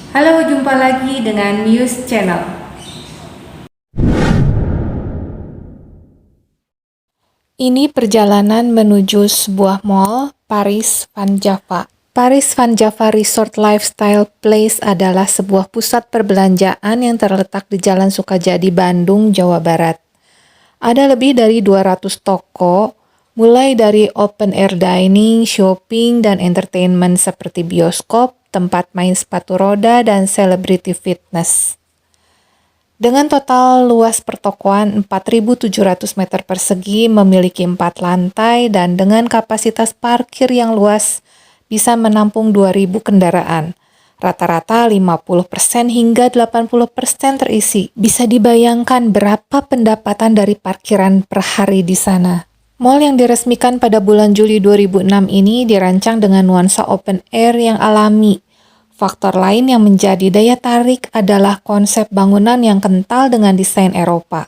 Halo, jumpa lagi dengan Muse Channel. Ini perjalanan menuju sebuah mall, Paris Van Java. Paris Van Java Resort Lifestyle Place adalah sebuah pusat perbelanjaan yang terletak di Jalan Sukajadi, Bandung, Jawa Barat. Ada lebih dari 200 toko, mulai dari open air dining, shopping, dan entertainment seperti bioskop, tempat main sepatu roda, dan celebrity fitness. Dengan total luas pertokoan 4.700 meter persegi, memiliki 4 lantai, dan dengan kapasitas parkir yang luas bisa menampung 2.000 kendaraan. Rata-rata 50% hingga 80% terisi. Bisa dibayangkan berapa pendapatan dari parkiran per hari di sana. Mall yang diresmikan pada bulan Juli 2006 ini dirancang dengan nuansa open air yang alami. Faktor lain yang menjadi daya tarik adalah konsep bangunan yang kental dengan desain Eropa.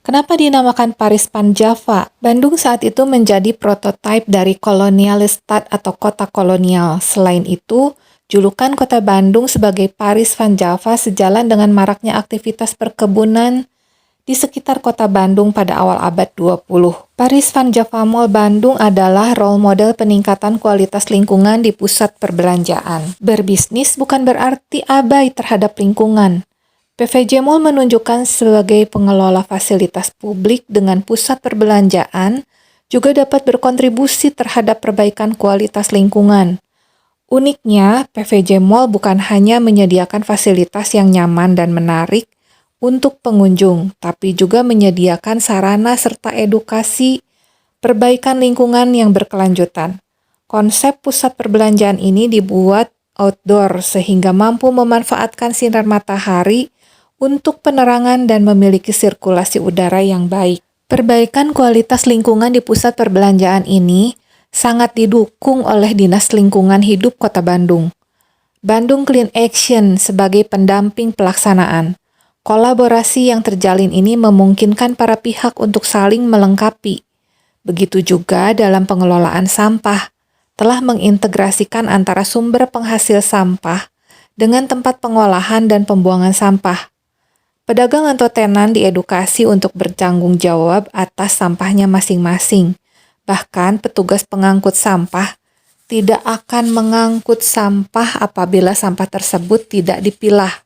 Kenapa dinamakan Paris Van Java? Bandung saat itu menjadi prototipe dari kolonialistat atau kota kolonial. Selain itu, julukan kota Bandung sebagai Paris Van Java sejalan dengan maraknya aktivitas perkebunan di sekitar kota Bandung pada awal abad 20. Paris Van Java Mall Bandung adalah role model peningkatan kualitas lingkungan di pusat perbelanjaan. Berbisnis bukan berarti abai terhadap lingkungan. PVJ Mall menunjukkan sebagai pengelola fasilitas publik dengan pusat perbelanjaan juga dapat berkontribusi terhadap perbaikan kualitas lingkungan. Uniknya, PVJ Mall bukan hanya menyediakan fasilitas yang nyaman dan menarik untuk pengunjung, tapi juga menyediakan sarana serta edukasi perbaikan lingkungan yang berkelanjutan. Konsep pusat perbelanjaan ini dibuat outdoor sehingga mampu memanfaatkan sinar matahari untuk penerangan dan memiliki sirkulasi udara yang baik. Perbaikan kualitas lingkungan di pusat perbelanjaan ini sangat didukung oleh Dinas Lingkungan Hidup Kota Bandung. Bandung Clean Action sebagai pendamping pelaksanaan. Kolaborasi yang terjalin ini memungkinkan para pihak untuk saling melengkapi. Begitu juga dalam pengelolaan sampah, telah mengintegrasikan antara sumber penghasil sampah dengan tempat pengolahan dan pembuangan sampah. Pedagang atau tenan diedukasi untuk bertanggung jawab atas sampahnya masing-masing. Bahkan petugas pengangkut sampah tidak akan mengangkut sampah apabila sampah tersebut tidak dipilah.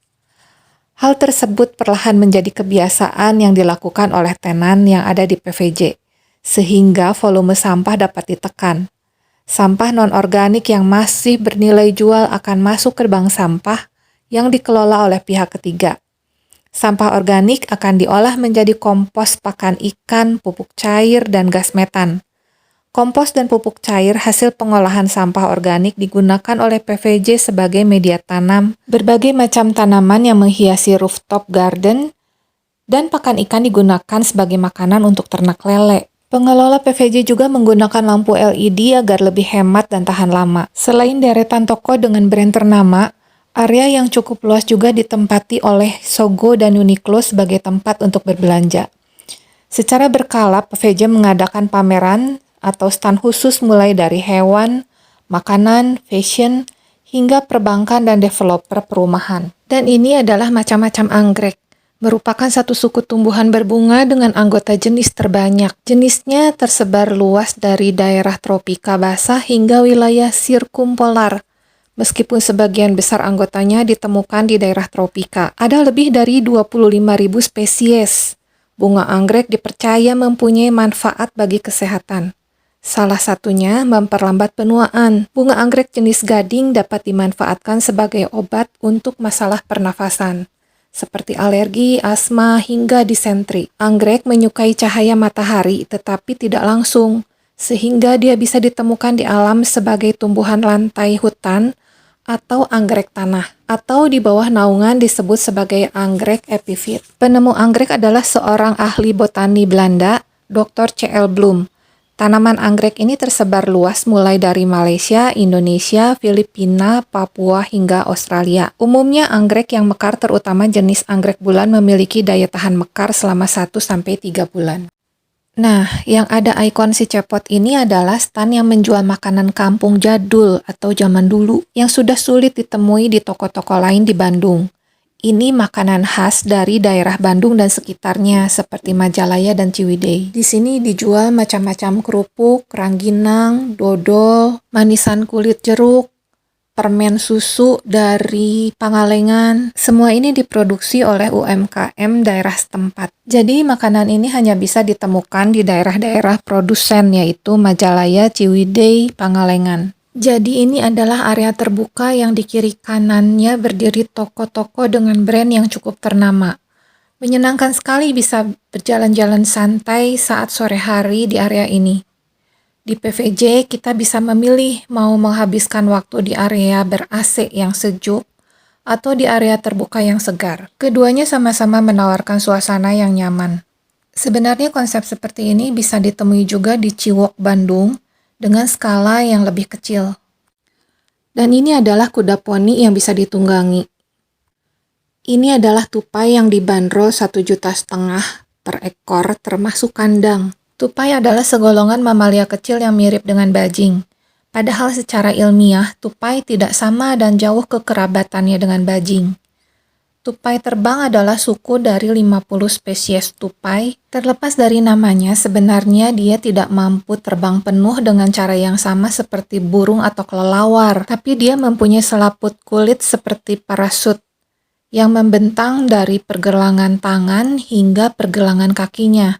Hal tersebut perlahan menjadi kebiasaan yang dilakukan oleh tenan yang ada di PVJ, sehingga volume sampah dapat ditekan. Sampah non-organik yang masih bernilai jual akan masuk ke bank sampah yang dikelola oleh pihak ketiga. Sampah organik akan diolah menjadi kompos pakan ikan, pupuk cair, dan gas metan. Kompos dan pupuk cair hasil pengolahan sampah organik digunakan oleh PVJ sebagai media tanam, berbagai macam tanaman yang menghiasi rooftop garden, dan pakan ikan digunakan sebagai makanan untuk ternak lele. Pengelola PVJ juga menggunakan lampu LED agar lebih hemat dan tahan lama. Selain deretan toko dengan brand ternama, area yang cukup luas juga ditempati oleh Sogo dan Uniqlo sebagai tempat untuk berbelanja. Secara berkala, PVJ mengadakan pameran atau stand khusus mulai dari hewan, makanan, fashion, hingga perbankan dan developer perumahan. Dan ini adalah macam-macam anggrek, merupakan satu suku tumbuhan berbunga dengan anggota jenis terbanyak. Jenisnya tersebar luas dari daerah tropika basah hingga wilayah sirkumpolar. Meskipun sebagian besar anggotanya ditemukan di daerah tropika, ada lebih dari 25.000 spesies. Bunga anggrek dipercaya mempunyai manfaat bagi kesehatan. Salah satunya memperlambat penuaan. Bunga anggrek jenis gading dapat dimanfaatkan sebagai obat untuk masalah pernafasan, seperti alergi, asma, hingga disentri. Anggrek menyukai cahaya matahari tetapi tidak langsung, sehingga dia bisa ditemukan di alam sebagai tumbuhan lantai hutan atau anggrek tanah, atau di bawah naungan disebut sebagai anggrek epifit. Penemu anggrek adalah seorang ahli botani Belanda, Dr. C.L. Bloom. Tanaman anggrek ini tersebar luas mulai dari Malaysia, Indonesia, Filipina, Papua, hingga Australia. Umumnya anggrek yang mekar terutama jenis anggrek bulan memiliki daya tahan mekar selama 1-3 bulan. Nah, yang ada ikon si Cepot ini adalah stan yang menjual makanan kampung jadul atau zaman dulu yang sudah sulit ditemui di toko-toko lain di Bandung. Ini makanan khas dari daerah Bandung dan sekitarnya seperti Majalaya dan Ciwidey. Di sini dijual macam-macam kerupuk, rangginang, dodol, manisan kulit jeruk, permen susu dari Pangalengan. Semua ini diproduksi oleh UMKM daerah setempat. Jadi makanan ini hanya bisa ditemukan di daerah-daerah produsen yaitu Majalaya, Ciwidey, Pangalengan. Jadi ini adalah area terbuka yang di kiri kanannya berdiri toko-toko dengan brand yang cukup ternama. Menyenangkan sekali bisa berjalan-jalan santai saat sore hari di area ini. Di PVJ, kita bisa memilih mau menghabiskan waktu di area ber-AC yang sejuk atau di area terbuka yang segar. Keduanya sama-sama menawarkan suasana yang nyaman. Sebenarnya konsep seperti ini bisa ditemui juga di Ciwok, Bandung, dengan skala yang lebih kecil. Dan ini adalah kuda poni yang bisa ditunggangi. Ini adalah tupai yang dibanderol 1,5 juta per ekor termasuk kandang. Tupai adalah segolongan mamalia kecil yang mirip dengan bajing. Padahal secara ilmiah, tupai tidak sama dan jauh kekerabatannya dengan bajing. Tupai terbang adalah suku dari 50 spesies tupai. Terlepas dari namanya, sebenarnya dia tidak mampu terbang penuh dengan cara yang sama seperti burung atau kelelawar. Tapi dia mempunyai selaput kulit seperti parasut yang membentang dari pergelangan tangan hingga pergelangan kakinya.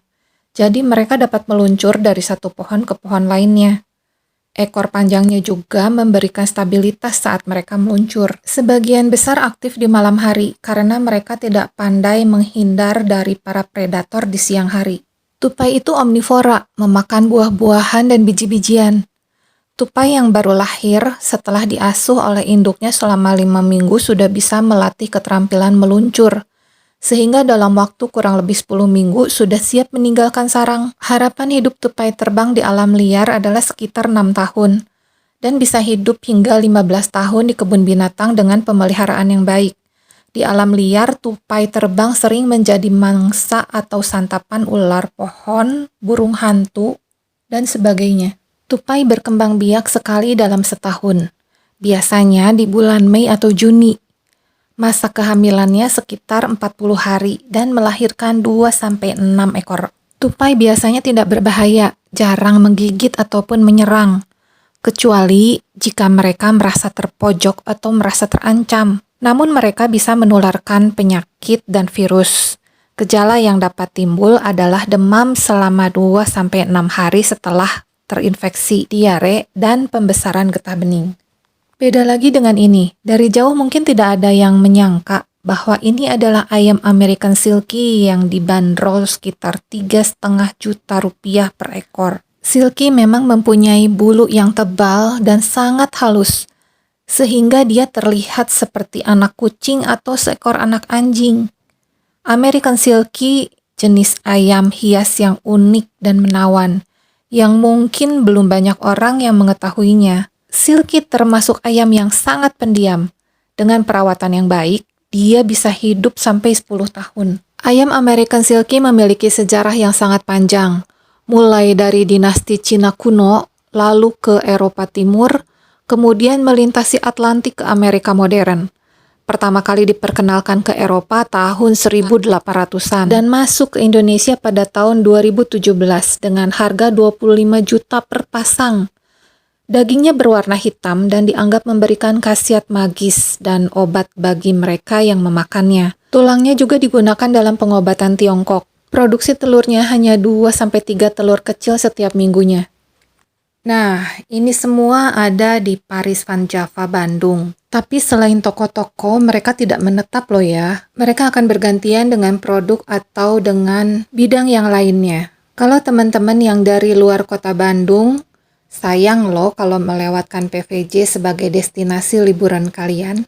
Jadi mereka dapat meluncur dari satu pohon ke pohon lainnya. Ekor panjangnya juga memberikan stabilitas saat mereka meluncur. Sebagian besar aktif di malam hari karena mereka tidak pandai menghindar dari para predator di siang hari. Tupai itu omnivora, memakan buah-buahan dan biji-bijian. Tupai yang baru lahir setelah diasuh oleh induknya selama 5 minggu sudah bisa melatih keterampilan meluncur. Sehingga dalam waktu kurang lebih 10 minggu sudah siap meninggalkan sarang. Harapan hidup tupai terbang di alam liar adalah sekitar 6 tahun dan bisa hidup hingga 15 tahun di kebun binatang dengan pemeliharaan yang baik. Di alam liar, tupai terbang sering menjadi mangsa atau santapan ular pohon, burung hantu, dan sebagainya. Tupai berkembang biak sekali dalam setahun, biasanya di bulan Mei atau Juni. Masa kehamilannya sekitar 40 hari dan melahirkan 2-6 ekor. Tupai biasanya tidak berbahaya, jarang menggigit ataupun menyerang, kecuali jika mereka merasa terpojok atau merasa terancam. Namun mereka bisa menularkan penyakit dan virus. Gejala yang dapat timbul adalah demam selama 2-6 hari setelah terinfeksi, diare, dan pembesaran getah bening. Beda lagi dengan ini, dari jauh mungkin tidak ada yang menyangka bahwa ini adalah ayam American Silky yang dibanderol sekitar 3,5 juta rupiah per ekor. Silky memang mempunyai bulu yang tebal dan sangat halus, sehingga dia terlihat seperti anak kucing atau seekor anak anjing. American Silky jenis ayam hias yang unik dan menawan, yang mungkin belum banyak orang yang mengetahuinya. Silky termasuk ayam yang sangat pendiam. Dengan perawatan yang baik, dia bisa hidup sampai 10 tahun. Ayam American Silky memiliki sejarah yang sangat panjang, mulai dari dinasti Cina kuno, lalu ke Eropa Timur, kemudian melintasi Atlantik ke Amerika modern. Pertama kali diperkenalkan ke Eropa tahun 1800-an dan masuk ke Indonesia pada tahun 2017 dengan harga 25 juta per pasang. Dagingnya berwarna hitam dan dianggap memberikan khasiat magis dan obat bagi mereka yang memakannya. Tulangnya juga digunakan dalam pengobatan Tiongkok. Produksi telurnya hanya 2-3 telur kecil setiap minggunya. Nah, ini semua ada di Paris Van Java, Bandung. Tapi selain toko-toko, mereka tidak menetap loh ya. Mereka akan bergantian dengan produk atau dengan bidang yang lainnya. Kalau teman-teman yang dari luar kota Bandung, sayang loh kalau melewatkan PVJ sebagai destinasi liburan kalian.